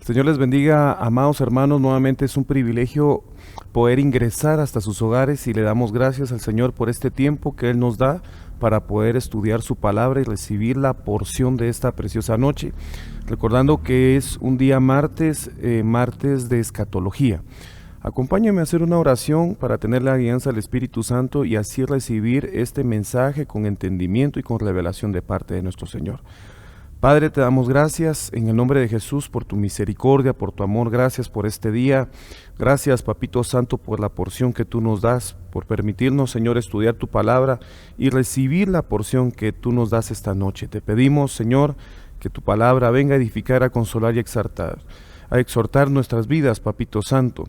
El Señor les bendiga, amados hermanos. Nuevamente es un privilegio poder ingresar hasta sus hogares y le damos gracias al Señor por este tiempo que Él nos da para poder estudiar su palabra y recibir la porción de esta preciosa noche. Recordando que es un día martes de escatología. Acompáñenme a hacer una oración para tener la guianza del Espíritu Santo y así recibir este mensaje con entendimiento y con revelación de parte de nuestro Señor. Padre, te damos gracias en el nombre de Jesús por tu misericordia, por tu amor. Gracias por este día. Gracias, Papito Santo, por la porción que tú nos das, por permitirnos, Señor, estudiar tu palabra y recibir la porción que tú nos das esta noche. Te pedimos, Señor, que tu palabra venga a edificar, a consolar y a exhortar nuestras vidas, Papito Santo.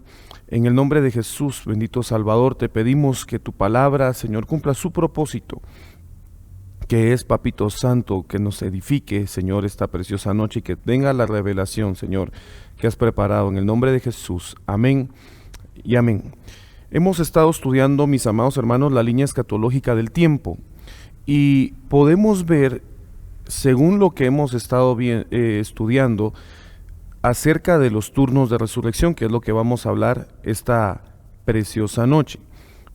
En el nombre de Jesús, bendito Salvador, te pedimos que tu palabra, Señor, cumpla su propósito, que es, Papito Santo, que nos edifique, Señor, esta preciosa noche y que tenga la revelación, Señor, que has preparado en el nombre de Jesús. Amén y amén. Hemos estado estudiando, mis amados hermanos, la línea escatológica del tiempo y podemos ver, según lo que hemos estado estudiando, acerca de los turnos de resurrección, que es lo que vamos a hablar esta preciosa noche.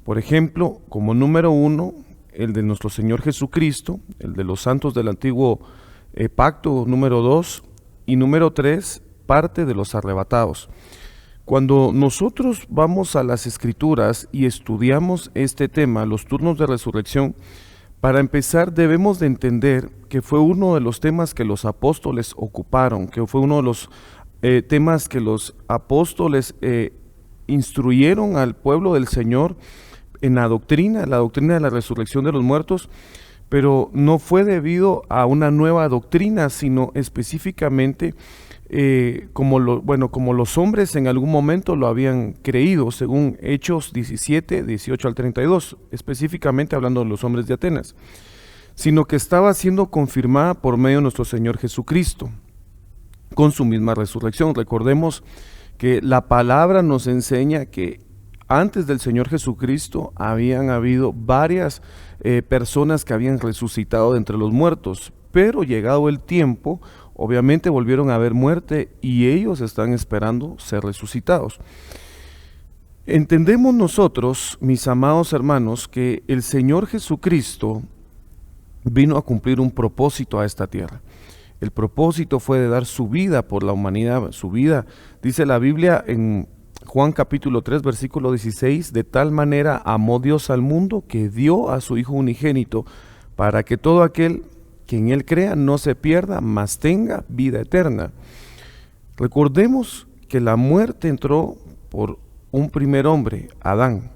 Por ejemplo, como número 1, el de nuestro Señor Jesucristo, el de los santos del antiguo pacto, número 2, y número 3, parte de los arrebatados. Cuando nosotros vamos a las Escrituras y estudiamos este tema, los turnos de resurrección, para empezar debemos de entender que fue uno de los temas que los apóstoles ocuparon, que fue uno de los temas que los apóstoles instruyeron al pueblo del Señor en la doctrina de la resurrección de los muertos, pero no fue debido a una nueva doctrina, sino específicamente como los hombres en algún momento lo habían creído, según Hechos 17, 18 al 32, específicamente hablando de los hombres de Atenas, sino que estaba siendo confirmada por medio de nuestro Señor Jesucristo, con su misma resurrección. Recordemos que la palabra nos enseña que antes del Señor Jesucristo habían habido varias personas que habían resucitado de entre los muertos, pero llegado el tiempo, obviamente volvieron a haber muerte y ellos están esperando ser resucitados. Entendemos nosotros, mis amados hermanos, que el Señor Jesucristo vino a cumplir un propósito a esta tierra. El propósito fue de dar su vida por la humanidad, su vida, dice la Biblia en Juan capítulo 3, versículo 16, de tal manera amó Dios al mundo que dio a su Hijo unigénito, para que todo aquel que en Él crea no se pierda, mas tenga vida eterna. Recordemos que la muerte entró por un primer hombre, Adán,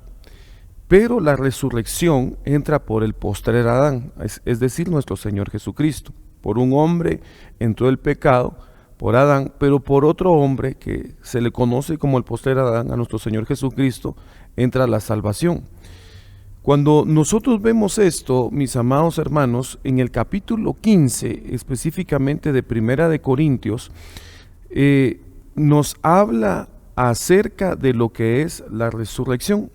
pero la resurrección entra por el postrer Adán, es decir, nuestro Señor Jesucristo. Por un hombre entró el pecado, por Adán, pero por otro hombre que se le conoce como el postrer Adán, a nuestro Señor Jesucristo, entra la salvación. Cuando nosotros vemos esto, mis amados hermanos, en el capítulo 15, específicamente de Primera de Corintios, nos habla acerca de lo que es la resurrección.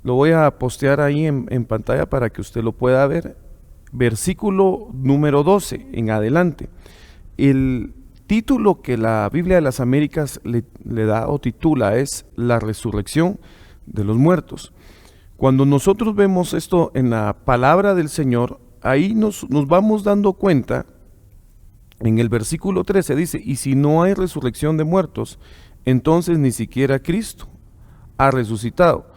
Lo voy a postear ahí en pantalla para que usted lo pueda ver. Versículo número 12 en adelante. El título que la Biblia de las Américas le da o titula es La resurrección de los muertos. Cuando nosotros vemos esto en la palabra del Señor, ahí nos vamos dando cuenta, en el versículo 13 dice, y si no hay resurrección de muertos, entonces ni siquiera Cristo ha resucitado.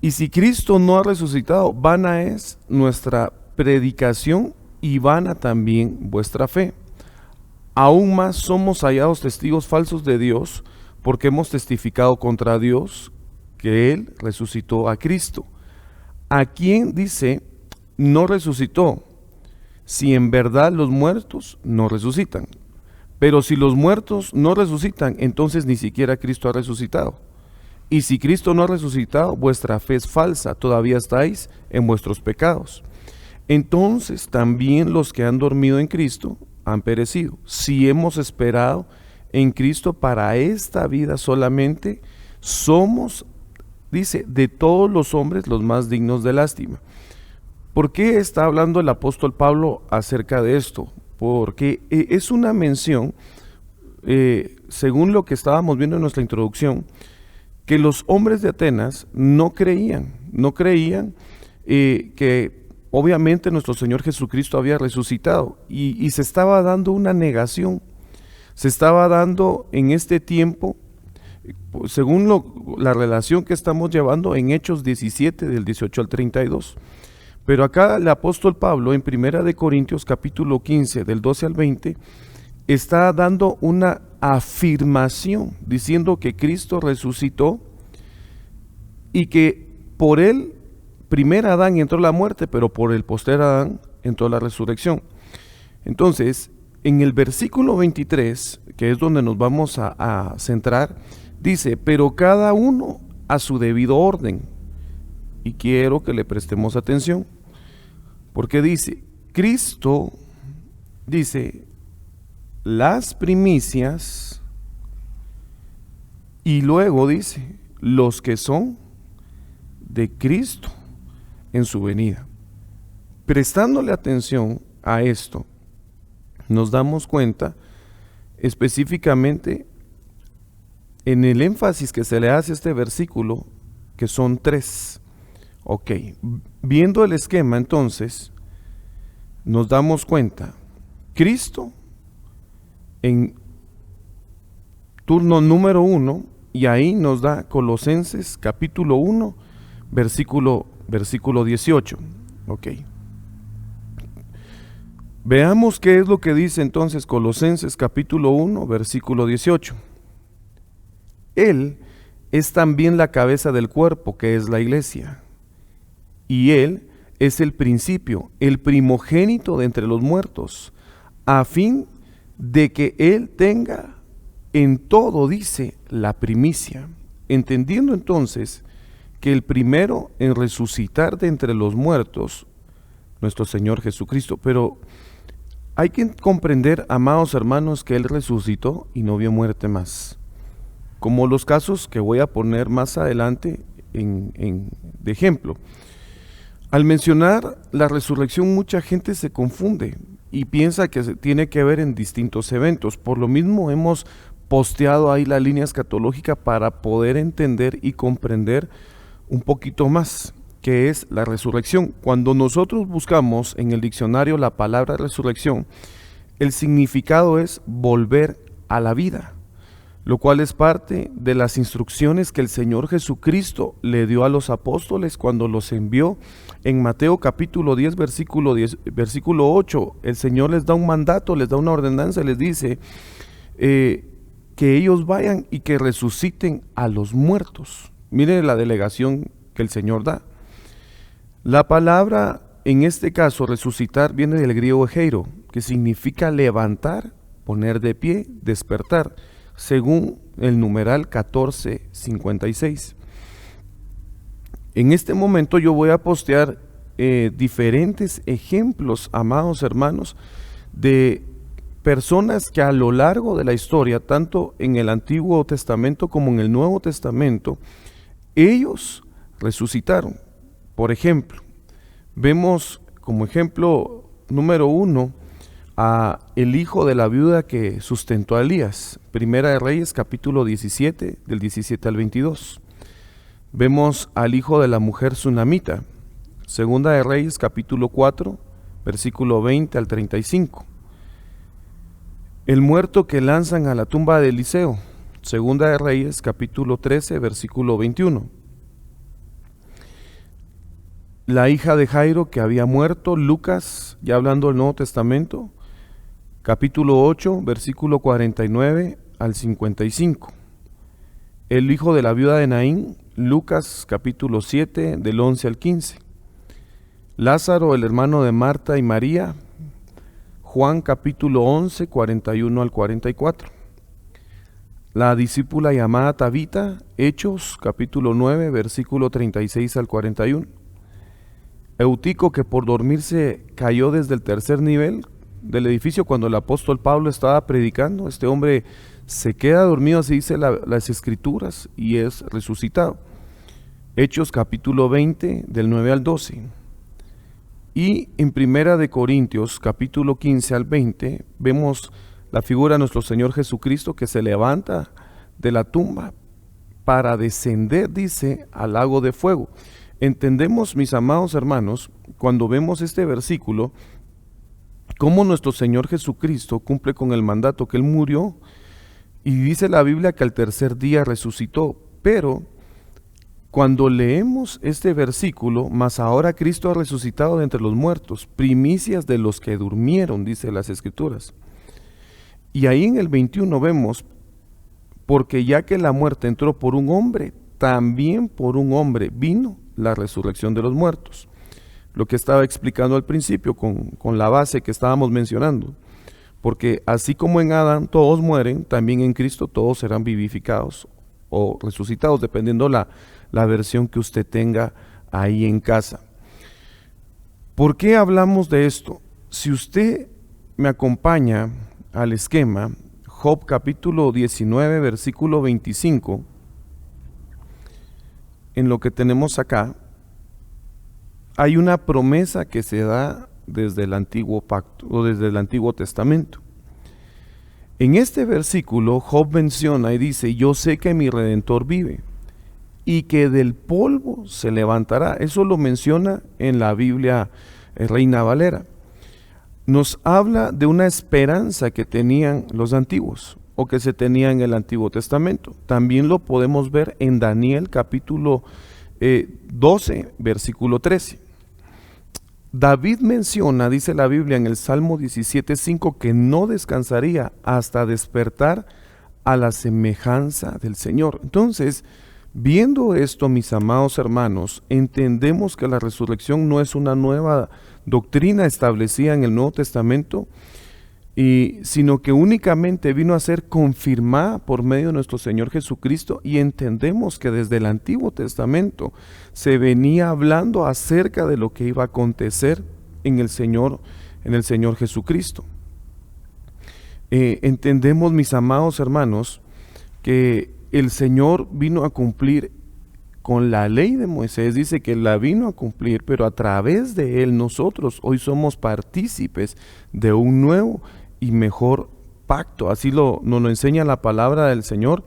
Y si Cristo no ha resucitado, vana es nuestra predicación y vana también vuestra fe. Aún más somos hallados testigos falsos de Dios, porque hemos testificado contra Dios que Él resucitó a Cristo, a quien dice no resucitó, si en verdad los muertos no resucitan. Pero si los muertos no resucitan, entonces ni siquiera Cristo ha resucitado. Y si Cristo no ha resucitado, vuestra fe es falsa, todavía estáis en vuestros pecados. Entonces también los que han dormido en Cristo han perecido. Si hemos esperado en Cristo para esta vida solamente, somos, dice, de todos los hombres los más dignos de lástima. ¿Por qué está hablando el apóstol Pablo acerca de esto? Porque es una mención según lo que estábamos viendo en nuestra introducción, que los hombres de Atenas no creían que obviamente nuestro Señor Jesucristo había resucitado, y se estaba dando una negación, se estaba dando en este tiempo, según la relación que estamos llevando en Hechos 17, del 18 al 32. Pero acá el apóstol Pablo en 1 Corintios capítulo 15, del 12 al 20, está dando una afirmación, diciendo que Cristo resucitó y que por él, primer Adán entró la muerte, pero por el postrer Adán entró la resurrección. Entonces, en el versículo 23, que es donde nos vamos a centrar, dice, pero cada uno a su debido orden. Y quiero que le prestemos atención, porque dice, Cristo, dice, las primicias, y luego dice, los que son de Cristo en su venida. Prestándole atención a esto, nos damos cuenta específicamente en el énfasis que se le hace a este versículo, que son 3. Ok, viendo el esquema entonces, nos damos cuenta, Cristo en turno número 1, y ahí nos da Colosenses capítulo 1, versículo 18. Ok. Veamos qué es lo que dice entonces Colosenses capítulo 1, versículo 18. Él es también la cabeza del cuerpo, que es la iglesia, y Él es el principio, el primogénito de entre los muertos, a fin de que Él tenga en todo, dice, la primicia. Entendiendo entonces que el primero en resucitar de entre los muertos, nuestro Señor Jesucristo. Pero hay que comprender, amados hermanos, que Él resucitó y no vio muerte más, como los casos que voy a poner más adelante de ejemplo. Al mencionar la resurrección, mucha gente se confunde y piensa que tiene que ver en distintos eventos. Por lo mismo hemos posteado ahí la línea escatológica para poder entender y comprender un poquito más qué es la resurrección. Cuando nosotros buscamos en el diccionario la palabra resurrección, el significado es volver a la vida, lo cual es parte de las instrucciones que el Señor Jesucristo le dio a los apóstoles cuando los envió. En Mateo capítulo 10, versículo 8, el Señor les da un mandato, les da una ordenanza, les dice que ellos vayan y que resuciten a los muertos. Miren la delegación que el Señor da. La palabra, en este caso, resucitar, viene del griego egeiro, que significa levantar, poner de pie, despertar, según el numeral 1456. En este momento yo voy a postear diferentes ejemplos, amados hermanos, de personas que a lo largo de la historia, tanto en el Antiguo Testamento como en el Nuevo Testamento, ellos resucitaron. Por ejemplo, vemos como ejemplo número 1 a el hijo de la viuda que sustentó a Elías, Primera de Reyes capítulo 17, del 17 al 22. Vemos al hijo de la mujer sunamita, Segunda de Reyes capítulo 4, versículo 20 al 35. El muerto que lanzan a la tumba de Eliseo, Segunda de Reyes capítulo 13, versículo 21. La hija de Jairo que había muerto, Lucas, ya hablando del Nuevo Testamento, capítulo 8, versículo 49 al 55. El hijo de la viuda de Naín, Lucas capítulo 7, del 11 al 15. Lázaro, el hermano de Marta y María, Juan capítulo 11, 41 al 44. La discípula llamada Tabita, Hechos capítulo 9, versículo 36 al 41. Eutico, que por dormirse cayó desde el tercer nivel del edificio cuando el apóstol Pablo estaba predicando. Este hombre se queda dormido, así dice las escrituras, y es resucitado. Hechos capítulo 20, del 9 al 12. Y en Primera de Corintios capítulo 15 al 20 vemos la figura de nuestro Señor Jesucristo que se levanta de la tumba para descender, dice, al lago de fuego. Entendemos, mis amados hermanos, cuando vemos este versículo, cómo nuestro Señor Jesucristo cumple con el mandato, que Él murió, y dice la Biblia que al tercer día resucitó. Pero cuando leemos este versículo, mas ahora Cristo ha resucitado de entre los muertos, primicias de los que durmieron, dice las Escrituras. Y ahí en el 21 vemos, porque ya que la muerte entró por un hombre, también por un hombre vino la resurrección de los muertos. Lo que estaba explicando al principio con la base que estábamos mencionando. Porque así como en Adán todos mueren, también en Cristo todos serán vivificados o resucitados, dependiendo la versión que usted tenga ahí en casa. ¿Por qué hablamos de esto? Si usted me acompaña al esquema, Job capítulo 19, versículo 25, en lo que tenemos acá, hay una promesa que se da desde el antiguo pacto o desde el Antiguo Testamento. En este versículo Job menciona y dice: yo sé que mi Redentor vive y que del polvo se levantará. Eso lo menciona en la Biblia Reina Valera. Nos habla de una esperanza que tenían los antiguos o que se tenía en el Antiguo Testamento. También lo podemos ver en Daniel capítulo 12, versículo 13. David menciona, dice la Biblia en el Salmo 17:5, que no descansaría hasta despertar a la semejanza del Señor. Entonces, viendo esto, mis amados hermanos, entendemos que la resurrección no es una nueva doctrina establecida en el Nuevo Testamento, sino que únicamente vino a ser confirmada por medio de nuestro Señor Jesucristo, y entendemos que desde el Antiguo Testamento se venía hablando acerca de lo que iba a acontecer en el Señor Jesucristo. Entendemos, mis amados hermanos, que el Señor vino a cumplir con la ley de Moisés. Dice que la vino a cumplir, pero a través de él nosotros hoy somos partícipes de un nuevo y mejor pacto. Así nos lo enseña la palabra del Señor,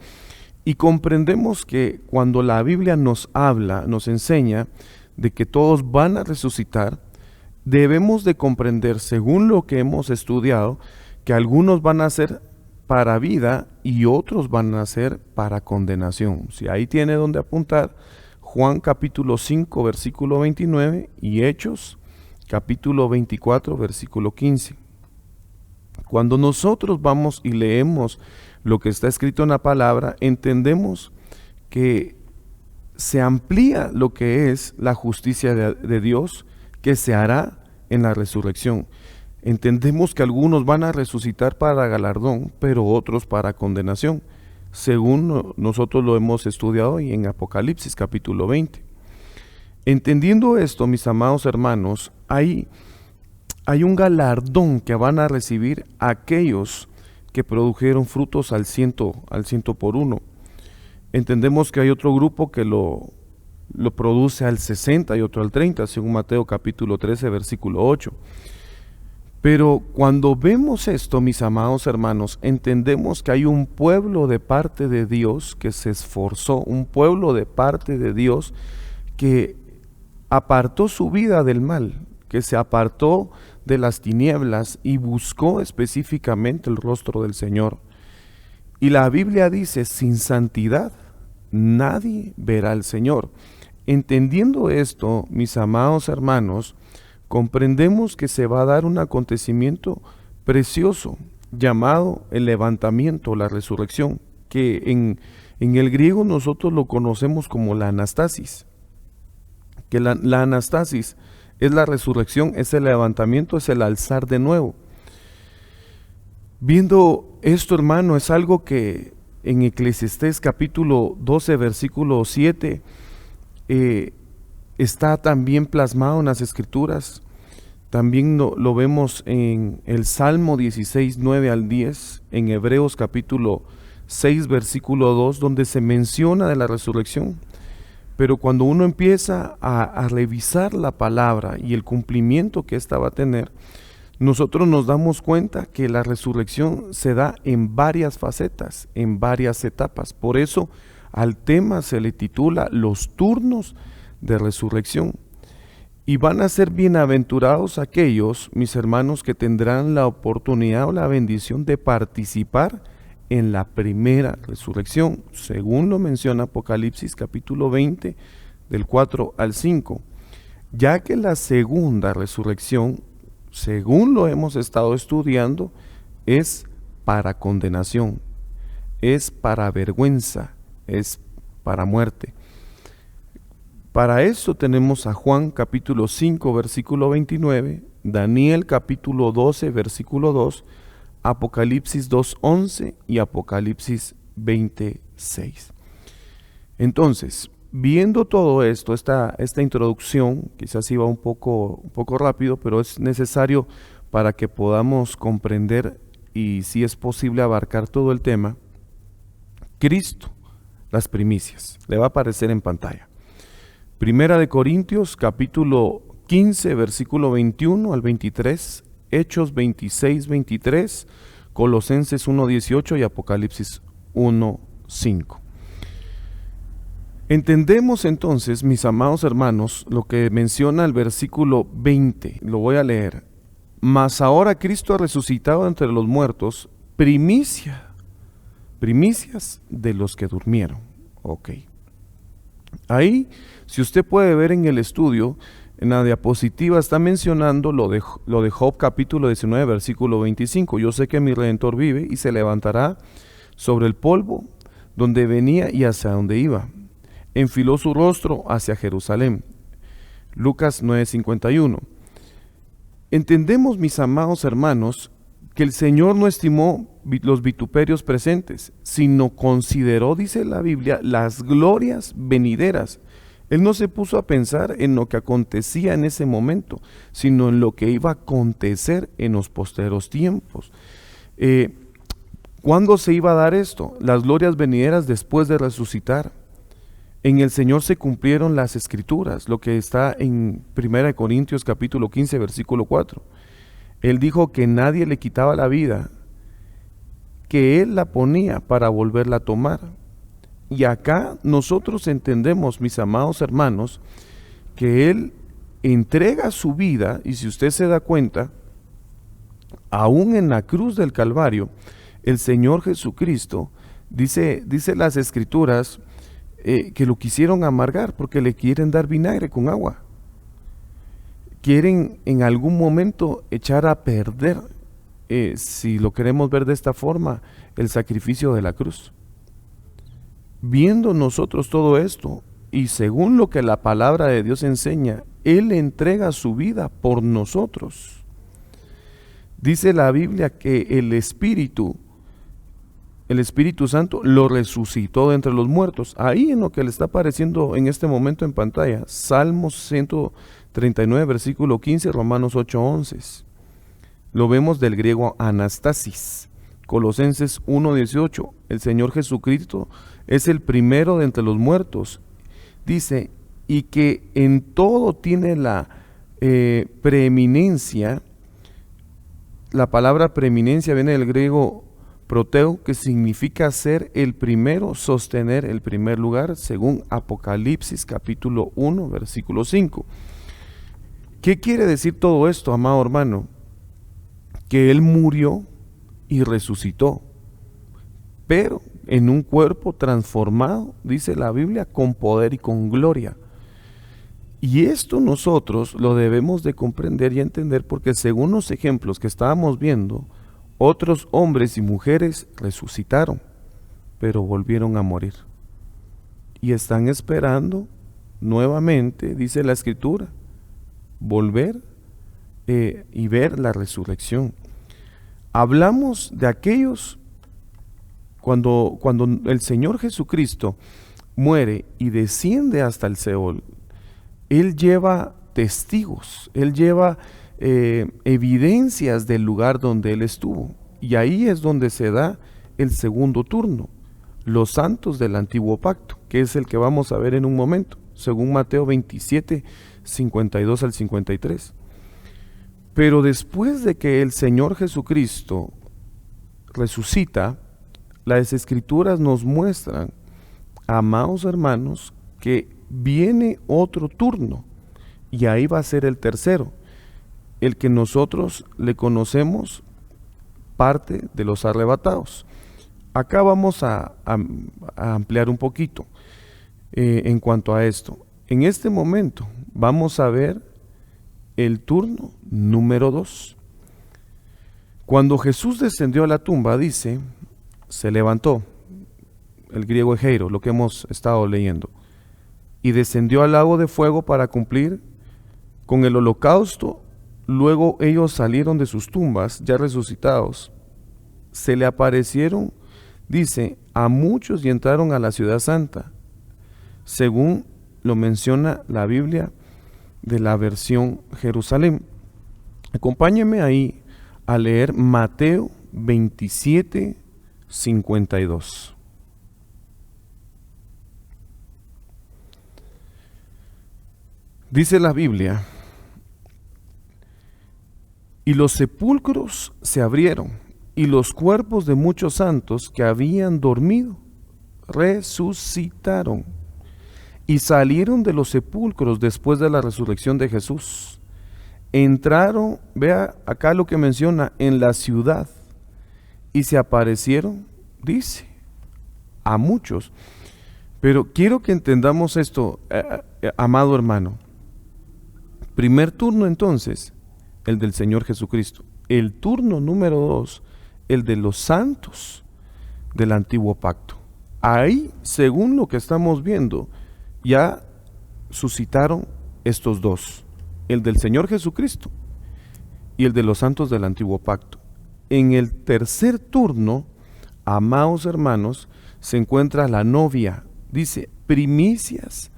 y comprendemos que cuando la Biblia nos habla, nos enseña de que todos van a resucitar, debemos de comprender, según lo que hemos estudiado, que algunos van a ser para vida y otros van a ser para condenación. Si ahí tiene donde apuntar, Juan capítulo 5 versículo 29 y Hechos capítulo 24 versículo 15. Cuando nosotros vamos y leemos lo que está escrito en la palabra, entendemos que se amplía lo que es la justicia de Dios que se hará en la resurrección. Entendemos que algunos van a resucitar para galardón, pero otros para condenación, según nosotros lo hemos estudiado hoy en Apocalipsis capítulo 20. Entendiendo esto, mis amados hermanos, hay un galardón que van a recibir aquellos que produjeron frutos al ciento por uno. Entendemos que hay otro grupo que lo produce al 60 y otro al 30, según Mateo capítulo 13, versículo 8. Pero cuando vemos esto, mis amados hermanos, entendemos que hay un pueblo de parte de Dios que se esforzó, un pueblo de parte de Dios que apartó su vida del mal, que se apartó de las tinieblas y buscó específicamente el rostro del Señor. Y la Biblia dice: sin santidad nadie verá al Señor. Entendiendo esto, mis amados hermanos, comprendemos que se va a dar un acontecimiento precioso llamado el levantamiento, la resurrección, que en el griego nosotros lo conocemos como la anastasis. Que la anastasis es la resurrección, es el levantamiento, es el alzar de nuevo. Viendo esto, hermano, es algo que en Eclesiastés capítulo 12, versículo 7, está también plasmado en las Escrituras. También lo vemos en el Salmo 16, 9 al 10, en Hebreos capítulo 6, versículo 2, donde se menciona de la resurrección. Pero cuando uno empieza a revisar la palabra y el cumplimiento que ésta va a tener, nosotros nos damos cuenta que la resurrección se da en varias facetas, en varias etapas. Por eso al tema se le titula Los turnos de resurrección. Y van a ser bienaventurados aquellos, mis hermanos, que tendrán la oportunidad o la bendición de participar en la primera resurrección, según lo menciona Apocalipsis capítulo 20, del 4 al 5, ya que la segunda resurrección, según lo hemos estado estudiando, es para condenación, es para vergüenza, es para muerte. Para eso tenemos a Juan capítulo 5 versículo 29, Daniel capítulo 12 versículo 2, Apocalipsis 2:11 y Apocalipsis 20:6. Entonces, viendo todo esto, esta introducción, quizás iba un poco rápido, pero es necesario para que podamos comprender y si es posible abarcar todo el tema. Cristo, las primicias, le va a aparecer en pantalla. Primera de Corintios, capítulo 15, versículo 21 al 23, Hechos 26, 23, Colosenses 1:18 y Apocalipsis 1:5. Entendemos entonces, mis amados hermanos, lo que menciona el versículo 20, lo voy a leer. Mas ahora Cristo ha resucitado entre los muertos, primicias de los que durmieron. Ok. Ahí, si usted puede ver en el estudio, en la diapositiva está mencionando lo de Job capítulo 19, versículo 25. Yo sé que mi Redentor vive y se levantará sobre el polvo donde venía y hacia donde iba. Enfiló su rostro hacia Jerusalén. Lucas 9:51. Entendemos, mis amados hermanos, que el Señor no estimó los vituperios presentes, sino consideró, dice la Biblia, las glorias venideras. Él no se puso a pensar en lo que acontecía en ese momento, sino en lo que iba a acontecer en los posteros tiempos. ¿Cuándo se iba a dar esto? Las glorias venideras después de resucitar. En el Señor se cumplieron las Escrituras, lo que está en 1 Corintios capítulo 15, versículo 4. Él dijo que nadie le quitaba la vida, que Él la ponía para volverla a tomar. Y acá nosotros entendemos, mis amados hermanos, que Él entrega su vida, y si usted se da cuenta, aún en la cruz del Calvario, el Señor Jesucristo, dice las Escrituras, que lo quisieron amargar porque le quieren dar vinagre con agua. Quieren en algún momento echar a perder, si lo queremos ver de esta forma, el sacrificio de la cruz. Viendo nosotros todo esto, y según lo que la palabra de Dios enseña, Él entrega su vida por nosotros. Dice la Biblia que el Espíritu Santo lo resucitó de entre los muertos. Ahí en lo que le está apareciendo en este momento en pantalla, Salmos 139, versículo 15, Romanos 8:11. Lo vemos del griego anastasis. Colosenses 1:18, el Señor Jesucristo es el primero de entre los muertos. Dice, y que en todo tiene la preeminencia. La palabra preeminencia viene del griego proteo, que significa ser el primero, sostener el primer lugar, según Apocalipsis capítulo 1, versículo 5. ¿Qué quiere decir todo esto, amado hermano? Que Él murió y resucitó, pero en un cuerpo transformado, dice la Biblia, con poder y con gloria. Y esto nosotros lo debemos de comprender y entender, porque según los ejemplos que estábamos viendo, otros hombres y mujeres resucitaron, pero volvieron a morir. Y están esperando nuevamente, dice la Escritura, volver y ver la resurrección. Hablamos de aquellos cuando el Señor Jesucristo muere y desciende hasta el Seol. Él lleva testigos, Él lleva evidencias del lugar donde Él estuvo. Y ahí es donde se da el segundo turno, los santos del antiguo pacto, que es el que vamos a ver en un momento, según Mateo 27, 52 al 53. Pero después de que el Señor Jesucristo resucita, las Escrituras nos muestran, amados hermanos, que viene otro turno, y ahí va a ser el tercero, el que nosotros le conocemos parte de los arrebatados. Acá vamos a ampliar un poquito en cuanto a esto. En este momento vamos a ver el turno número 2. Cuando Jesús descendió a la tumba, dice, se levantó, el griego egeiro, lo que hemos estado leyendo, y descendió al lago de fuego para cumplir con el holocausto. Luego ellos salieron de sus tumbas, ya resucitados. Se le aparecieron, dice, a muchos y entraron a la ciudad santa, según lo menciona la Biblia de la versión Jerusalén. Acompáñenme ahí a leer Mateo 27, 52. Dice la Biblia: y los sepulcros se abrieron, y los cuerpos de muchos santos que habían dormido resucitaron, y salieron de los sepulcros después de la resurrección de Jesús. Entraron, vea acá lo que menciona, en la ciudad, y se aparecieron, dice, a muchos. Pero quiero que entendamos esto, amado hermano. Primer turno entonces, el del Señor Jesucristo. El turno número 2, el de los santos del antiguo pacto. Ahí, según lo que estamos viendo, ya suscitaron estos dos, el del Señor Jesucristo y el de los santos del antiguo pacto. En el tercer turno, amados hermanos, se encuentra la novia, dice, primicias,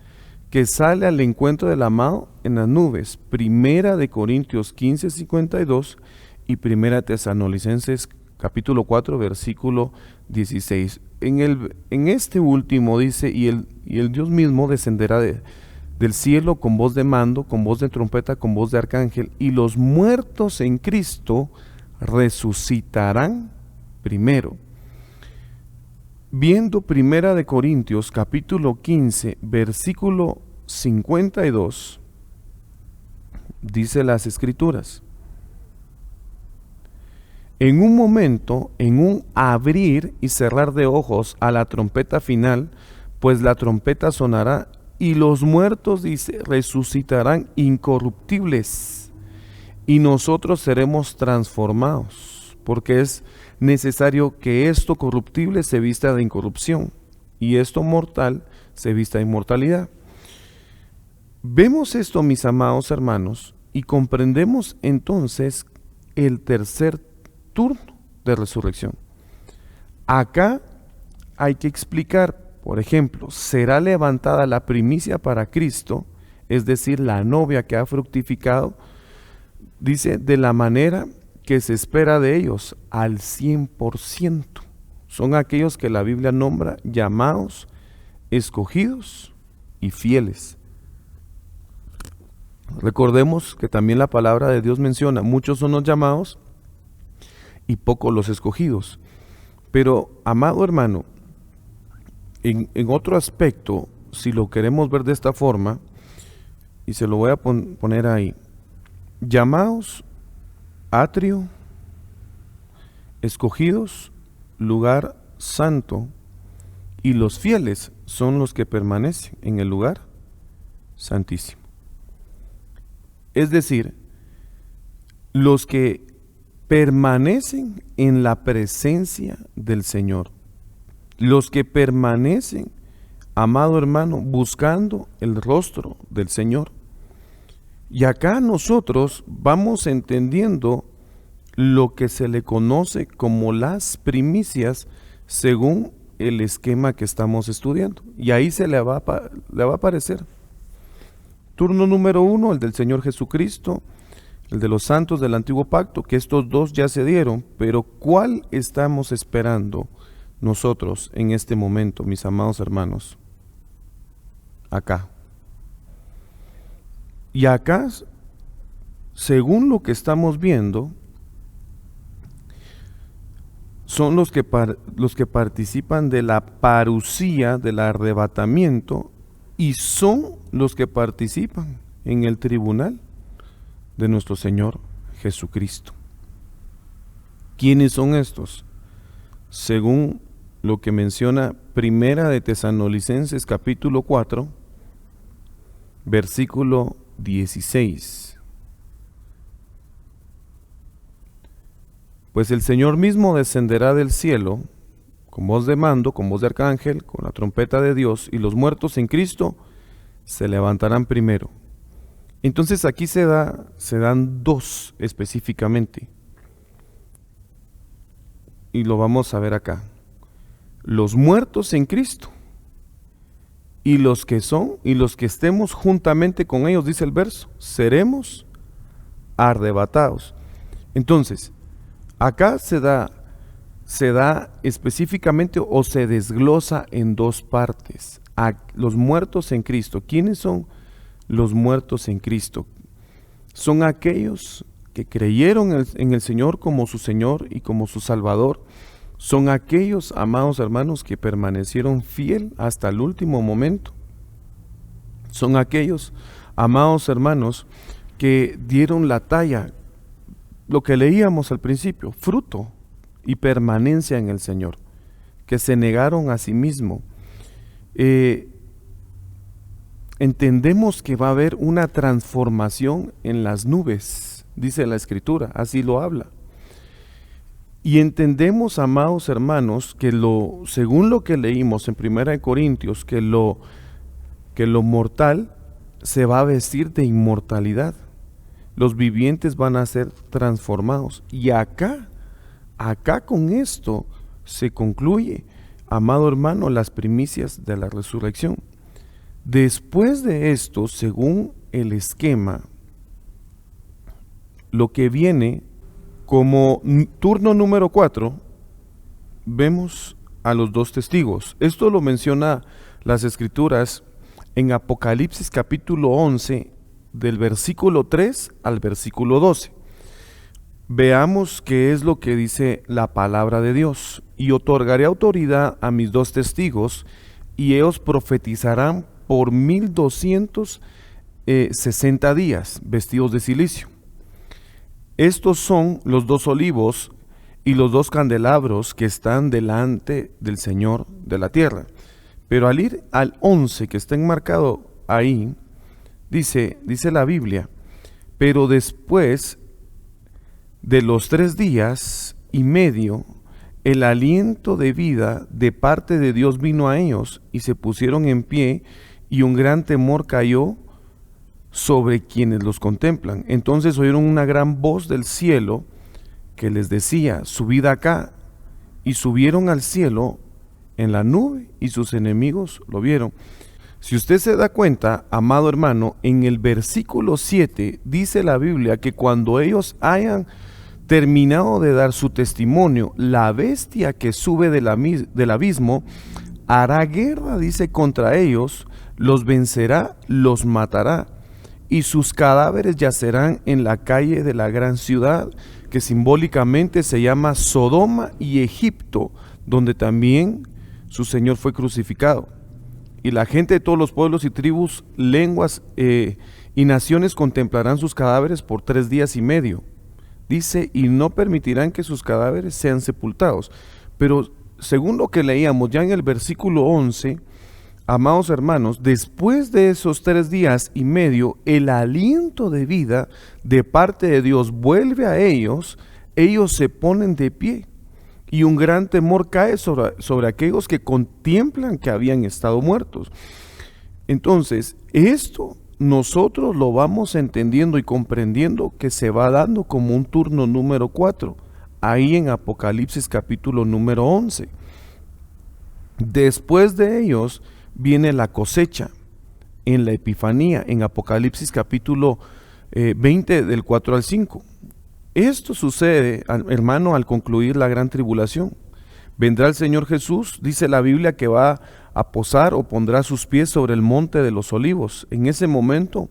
que sale al encuentro del amado en las nubes. Primera de Corintios 15, 52 y Primera Tesalonicenses capítulo 4, versículo 16. En este último dice, y el Dios mismo descenderá del cielo con voz de mando, con voz de trompeta, con voz de arcángel, y los muertos en Cristo resucitarán primero. Viendo Primera de Corintios capítulo 15, versículo 52, dice las Escrituras: en un momento, en un abrir y cerrar de ojos a la trompeta final, pues la trompeta sonará, y los muertos, dice, resucitarán incorruptibles, y nosotros seremos transformados, porque es necesario que esto corruptible se vista de incorrupción y esto mortal se vista de inmortalidad. Vemos esto, mis amados hermanos, y comprendemos entonces el tercer turno de resurrección. Acá hay que explicar, por ejemplo, será levantada la primicia para Cristo, es decir, la novia que ha fructificado, dice, de la manera que se espera de ellos, al 100%. Son aquellos que la Biblia nombra llamados, escogidos y fieles. Recordemos que también la palabra de Dios menciona, muchos son los llamados y pocos los escogidos. Pero, amado hermano, en otro aspecto, si lo queremos ver de esta forma, y se lo voy a poner ahí, llamados, atrio, escogidos, lugar santo, y los fieles son los que permanecen en el lugar santísimo. Es decir, los que permanecen en la presencia del Señor, los que permanecen, amado hermano, buscando el rostro del Señor. Y acá nosotros vamos entendiendo lo que se le conoce como las primicias según el esquema que estamos estudiando. Y ahí se le va a aparecer. Turno número 1, el del Señor Jesucristo, el de los santos del antiguo pacto, que estos dos ya se dieron, pero ¿cuál estamos esperando nosotros en este momento, mis amados hermanos? Acá. Y acá según lo que estamos viendo, son los que participan de la parusía, del arrebatamiento, y son los que participan en el tribunal de nuestro Señor Jesucristo. ¿Quiénes son estos? Según lo que menciona Primera de Tesalonicenses capítulo 4, versículo 16. Pues el Señor mismo descenderá del cielo con voz de mando, con voz de arcángel, con la trompeta de Dios, y los muertos en Cristo se levantarán primero. Entonces aquí se dan dos específicamente, y lo vamos a ver acá: los muertos en Cristo y los que estemos juntamente con ellos, dice el verso, seremos arrebatados. Entonces, acá se da específicamente, o se desglosa en dos partes, a los muertos en Cristo. ¿Quiénes son los muertos en Cristo? Son aquellos que creyeron en el Señor como su Señor y como su Salvador. Son aquellos, amados hermanos, que permanecieron fiel hasta el último momento. Son aquellos, amados hermanos, que dieron la talla, lo que leíamos al principio, fruto y permanencia en el Señor, que se negaron a sí mismo. Entendemos que va a haber una transformación en las nubes, dice la Escritura, así lo habla. Y entendemos, amados hermanos, que según lo que leímos en 1 Corintios, que lo mortal se va a vestir de inmortalidad. Los vivientes van a ser transformados. Y acá con esto se concluye, amado hermano, las primicias de la resurrección. Después de esto, según el esquema, lo que viene como turno número 4, vemos a los dos testigos. Esto lo menciona las Escrituras en Apocalipsis capítulo 11, del versículo 3 al versículo 12. Veamos qué es lo que dice la palabra de Dios. Y otorgaré autoridad a mis dos testigos, y ellos profetizarán por 1260 días, vestidos de cilicio. Estos son los dos olivos y los dos candelabros que están delante del Señor de la tierra. Pero al ir al 11, que está enmarcado ahí, dice la Biblia: pero después de los 3 días y medio, el aliento de vida de parte de Dios vino a ellos, y se pusieron en pie, y un gran temor cayó sobre quienes los contemplan. Entonces oyeron una gran voz del cielo que les decía: subid acá. Y subieron al cielo en la nube, y sus enemigos lo vieron. Si usted se da cuenta, amado hermano, en el versículo 7 dice la Biblia que cuando ellos hayan terminado de dar su testimonio, la bestia que sube del abismo hará guerra, dice, contra ellos, los vencerá, los matará, y sus cadáveres yacerán en la calle de la gran ciudad, que simbólicamente se llama Sodoma y Egipto, donde también su Señor fue crucificado. Y la gente de todos los pueblos y tribus, lenguas y naciones contemplarán sus cadáveres por 3 días y medio. Dice, y no permitirán que sus cadáveres sean sepultados. Pero según lo que leíamos ya en el versículo 11, amados hermanos, después de esos 3 días y medio, el aliento de vida de parte de Dios vuelve a ellos, ellos se ponen de pie, y un gran temor cae sobre aquellos que contemplan que habían estado muertos. Entonces, esto nosotros lo vamos entendiendo y comprendiendo que se va dando como un turno número 4, ahí en Apocalipsis capítulo número 11. Después de ellos viene la cosecha en la Epifanía, en Apocalipsis capítulo 20 del 4 al 5. Esto sucede, hermano, al concluir la gran tribulación. Vendrá el Señor Jesús, dice la Biblia, que va a posar o pondrá sus pies sobre el monte de los olivos. En ese momento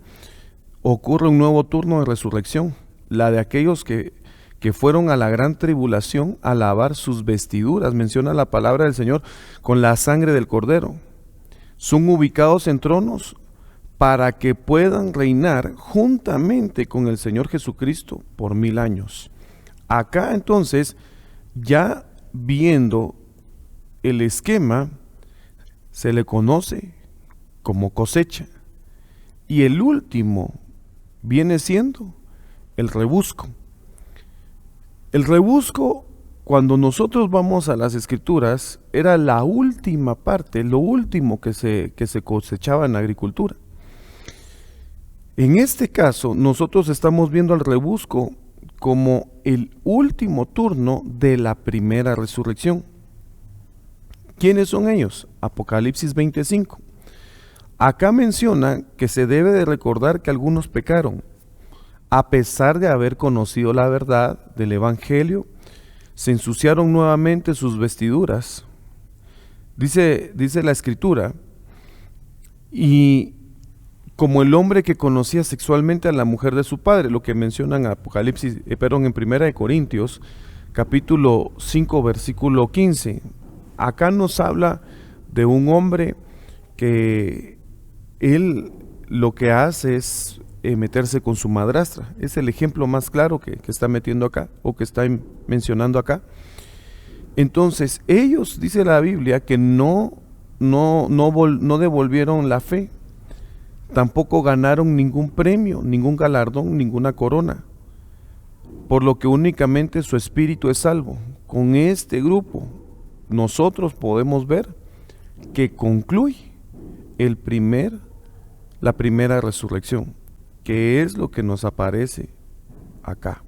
ocurre un nuevo turno de resurrección, la de aquellos que fueron a la gran tribulación a lavar sus vestiduras, menciona la palabra del Señor, con la sangre del Cordero. Son ubicados en tronos para que puedan reinar juntamente con el Señor Jesucristo por 1000 años. Acá entonces, ya viendo el esquema, se le conoce como cosecha. Y el último viene siendo el rebusco. El rebusco, cuando nosotros vamos a las Escrituras, era la última parte, lo último que se cosechaba en la agricultura. En este caso, nosotros estamos viendo al rebusco como el último turno de la primera resurrección. ¿Quiénes son ellos? Apocalipsis 25. Acá menciona que se debe de recordar que algunos pecaron, a pesar de haber conocido la verdad del Evangelio, se ensuciaron nuevamente sus vestiduras. Dice la Escritura, y como el hombre que conocía sexualmente a la mujer de su padre, lo que mencionan en en 1 Corintios, capítulo 5, versículo 15. Acá nos habla de un hombre que él lo que hace es meterse con su madrastra. Es el ejemplo más claro que está metiendo acá, o que está mencionando acá. Entonces, ellos, dice la Biblia, que no devolvieron la fe, tampoco ganaron ningún premio, ningún galardón, ninguna corona, por lo que únicamente su espíritu es salvo. Con este grupo, nosotros podemos ver que concluye la primera resurrección, que es lo que nos aparece acá.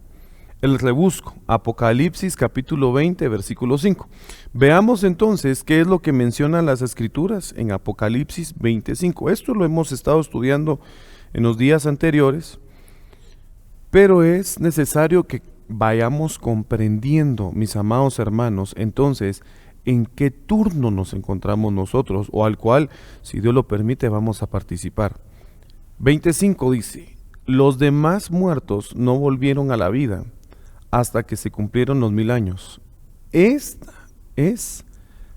El rebusco, Apocalipsis capítulo 20, versículo 5. Veamos entonces qué es lo que mencionan las Escrituras en Apocalipsis 25. Esto lo hemos estado estudiando en los días anteriores, pero es necesario que vayamos comprendiendo, mis amados hermanos, entonces, en qué turno nos encontramos nosotros, o al cual, si Dios lo permite, vamos a participar. 25 dice: los demás muertos no volvieron a la vida hasta que se cumplieron los 1000 años. Esta es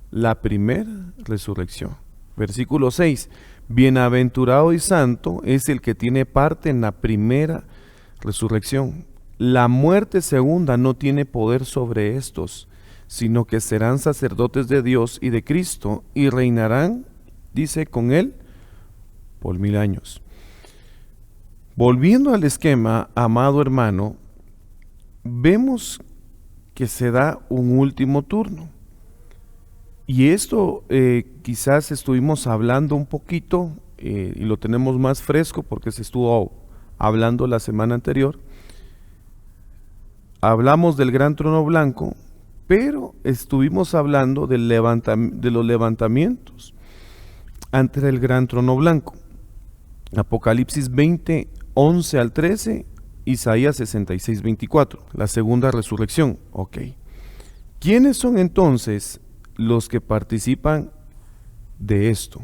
la primera resurrección. Versículo 6: bienaventurado y santo es el que tiene parte en la primera resurrección. La muerte segunda no tiene poder sobre estos, sino que serán sacerdotes de Dios y de Cristo, y reinarán, dice, con él por 1000 años. Volviendo al esquema, amado hermano, vemos que se da un último turno. Y esto quizás estuvimos hablando un poquito, y lo tenemos más fresco porque se estuvo hablando la semana anterior. Hablamos del gran trono blanco, pero estuvimos hablando de los levantamientos ante el gran trono blanco. Apocalipsis 20, 11 al 13, Isaías 66, 24, la segunda resurrección. Ok. ¿Quiénes son entonces los que participan de esto?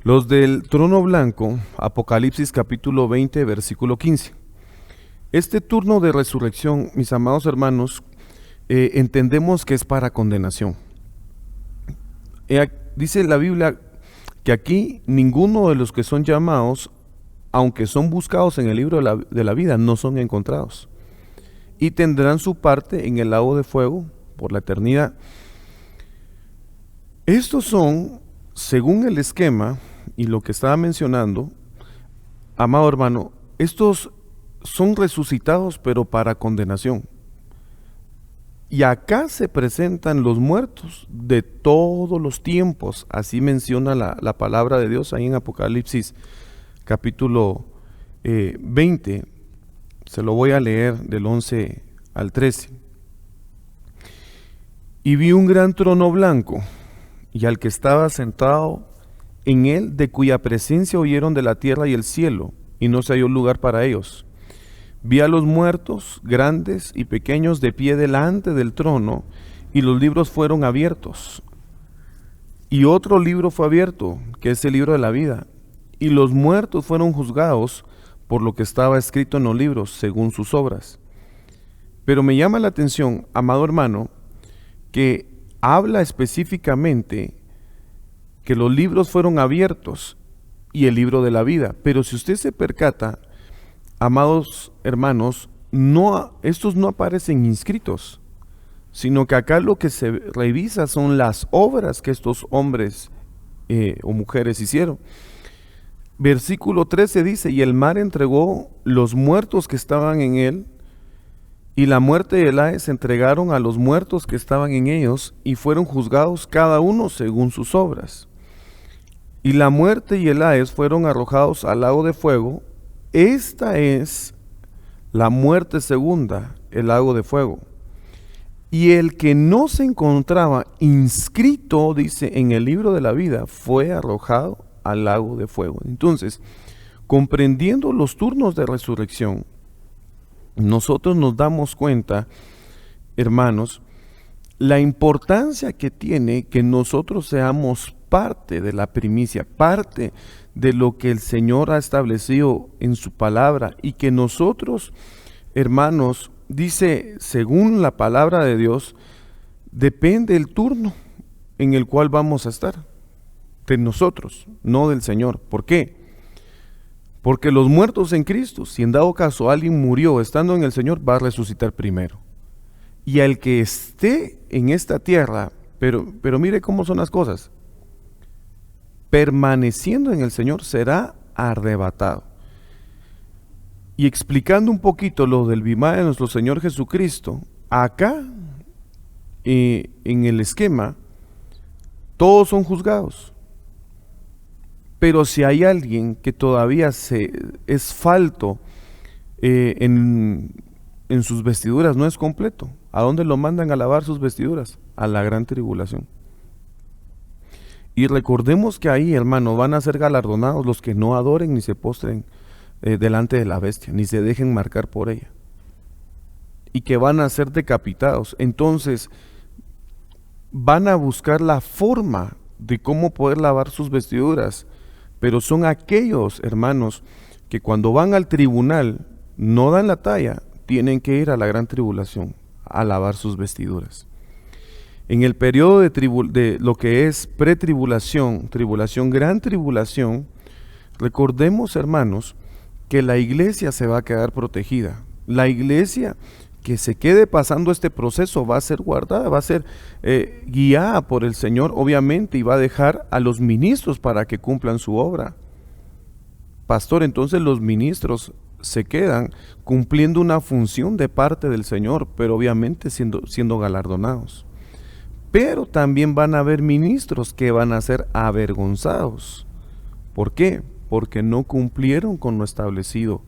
Los del trono blanco, Apocalipsis capítulo 20, versículo 15. Este turno de resurrección, mis amados hermanos, entendemos que es para condenación. Dice la Biblia que aquí ninguno de los que son llamados, aunque son buscados en el libro de la vida, no son encontrados, y tendrán su parte en el lago de fuego por la eternidad. Estos son, según el esquema y lo que estaba mencionando, amado hermano, estos son resucitados, pero para condenación. Y acá se presentan los muertos de todos los tiempos, así menciona la palabra de Dios ahí en Apocalipsis capítulo 20, se lo voy a leer del 11 al 13. Y vi un gran trono blanco, y al que estaba sentado en él, de cuya presencia huyeron de la tierra y el cielo, y no se halló lugar para ellos. Vi a los muertos, grandes y pequeños, de pie delante del trono, y los libros fueron abiertos. Y otro libro fue abierto, que es el libro de la vida. Y los muertos fueron juzgados por lo que estaba escrito en los libros, según sus obras. Pero me llama la atención, amado hermano, que habla específicamente que los libros fueron abiertos y el libro de la vida. Pero si usted se percata, amados hermanos, estos no aparecen inscritos, sino que acá lo que se revisa son las obras que estos hombres o mujeres hicieron. Versículo 13 dice, y el mar entregó los muertos que estaban en él, y la muerte y el Hades entregaron a los muertos que estaban en ellos, y fueron juzgados cada uno según sus obras. Y la muerte y el Hades fueron arrojados al lago de fuego. Esta es la muerte segunda, el lago de fuego. Y el que no se encontraba inscrito, dice, en el libro de la vida, fue arrojado al lago de fuego. Entonces, comprendiendo los turnos de resurrección, nosotros nos damos cuenta, hermanos, la importancia que tiene que nosotros seamos parte de la primicia, parte de lo que el Señor ha establecido en su palabra, y que nosotros, hermanos, dice, según la palabra de Dios, depende el turno en el cual vamos a estar, de nosotros, no del Señor. ¿Por qué? Porque los muertos en Cristo, si en dado caso alguien murió estando en el Señor, va a resucitar primero. Y al que esté en esta tierra, pero mire cómo son las cosas, permaneciendo en el Señor, será arrebatado. Y explicando un poquito lo del bimá de nuestro Señor Jesucristo, acá en el esquema, todos son juzgados. Pero si hay alguien que todavía es falto en sus vestiduras, no es completo, ¿a dónde lo mandan a lavar sus vestiduras? A la gran tribulación. Y recordemos que ahí, hermano, van a ser galardonados los que no adoren ni se postren delante de la bestia, ni se dejen marcar por ella, y que van a ser decapitados. Entonces van a buscar la forma de cómo poder lavar sus vestiduras, pero son aquellos, hermanos, que cuando van al tribunal no dan la talla, tienen que ir a la gran tribulación a lavar sus vestiduras. En el periodo de lo que es pretribulación, tribulación, gran tribulación, recordemos, hermanos, que la iglesia se va a quedar protegida. La iglesia que se quede pasando este proceso va a ser guardada, va a ser guiada por el Señor, obviamente, y va a dejar a los ministros para que cumplan su obra. Pastor, entonces los ministros se quedan cumpliendo una función de parte del Señor, pero obviamente siendo galardonados. Pero también van a haber ministros que van a ser avergonzados. ¿Por qué? Porque no cumplieron con lo establecido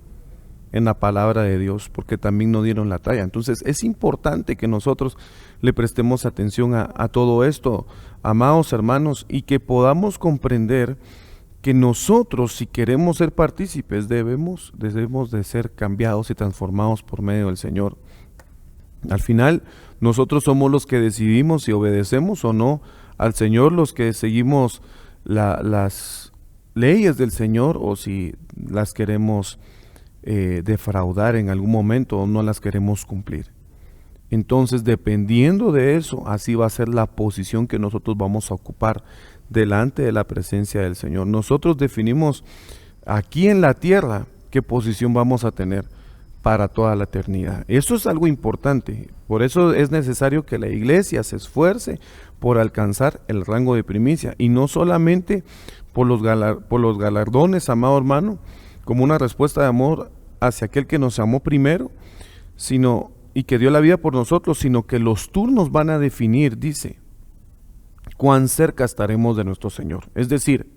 en la palabra de Dios, porque también no dieron la talla. Entonces es importante que nosotros le prestemos atención a todo esto, amados hermanos, y que podamos comprender que nosotros, si queremos ser partícipes, debemos de ser cambiados y transformados por medio del Señor. Al final, nosotros somos los que decidimos si obedecemos o no al Señor, los que seguimos las leyes del Señor, o si las queremos defraudar en algún momento o no las queremos cumplir. Entonces, dependiendo de eso, así va a ser la posición que nosotros vamos a ocupar delante de la presencia del Señor. Nosotros definimos aquí en la tierra qué posición vamos a tener para toda la eternidad. Eso es algo importante. Por eso es necesario que la iglesia se esfuerce por alcanzar el rango de primicia, y no solamente por los galardones, amado hermano, como una respuesta de amor hacia aquel que nos amó primero, y que dio la vida por nosotros, sino que los turnos van a definir, dice, cuán cerca estaremos de nuestro Señor. Es decir,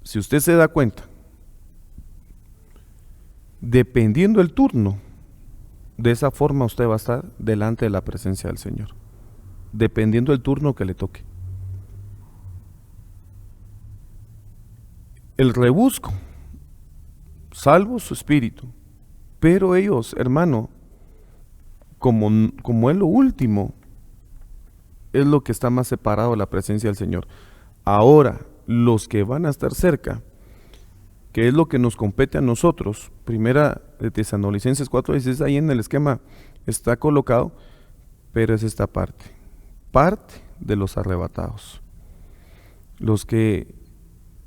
si usted se da cuenta, dependiendo el turno, de esa forma usted va a estar delante de la presencia del Señor, dependiendo el turno que le toque. El rebusco, salvo su espíritu, pero ellos, hermano, como es lo último, es lo que está más separado de la presencia del Señor. Ahora, los que van a estar cerca, que es lo que nos compete a nosotros. Primera de Tesalonicenses 4:16, ahí en el esquema está colocado, pero es esta parte de los arrebatados. Los que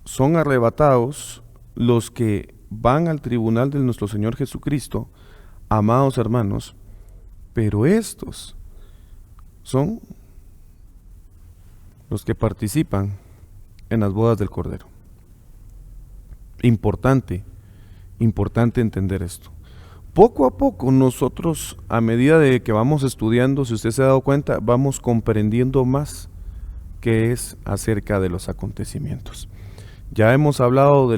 son arrebatados, los que van al tribunal de nuestro Señor Jesucristo, amados hermanos, pero estos son los que participan en las bodas del Cordero. Importante entender esto. Poco a poco nosotros, a medida de que vamos estudiando, si usted se ha dado cuenta, vamos comprendiendo más qué es acerca de los acontecimientos. Ya hemos hablado de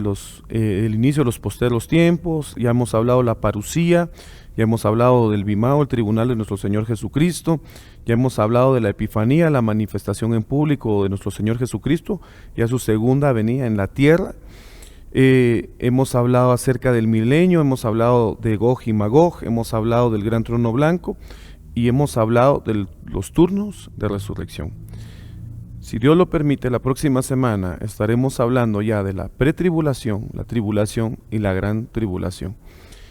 el inicio de los postreros tiempos, ya hemos hablado de la parusía, ya hemos hablado del bimao, el tribunal de nuestro Señor Jesucristo, ya hemos hablado de la epifanía, la manifestación en público de nuestro Señor Jesucristo, ya su segunda venida en la tierra. Hemos hablado acerca del milenio, hemos hablado de Gog y Magog, hemos hablado del gran trono blanco y hemos hablado de los turnos de resurrección. Si Dios lo permite, la próxima semana estaremos hablando ya de la pretribulación, la tribulación y la gran tribulación.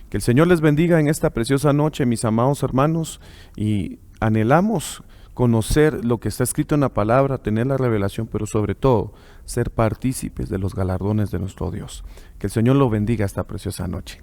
Que el Señor les bendiga en esta preciosa noche, mis amados hermanos, y anhelamos conocer lo que está escrito en la palabra, tener la revelación, pero sobre todo ser partícipes de los galardones de nuestro Dios. Que el Señor lo bendiga esta preciosa noche.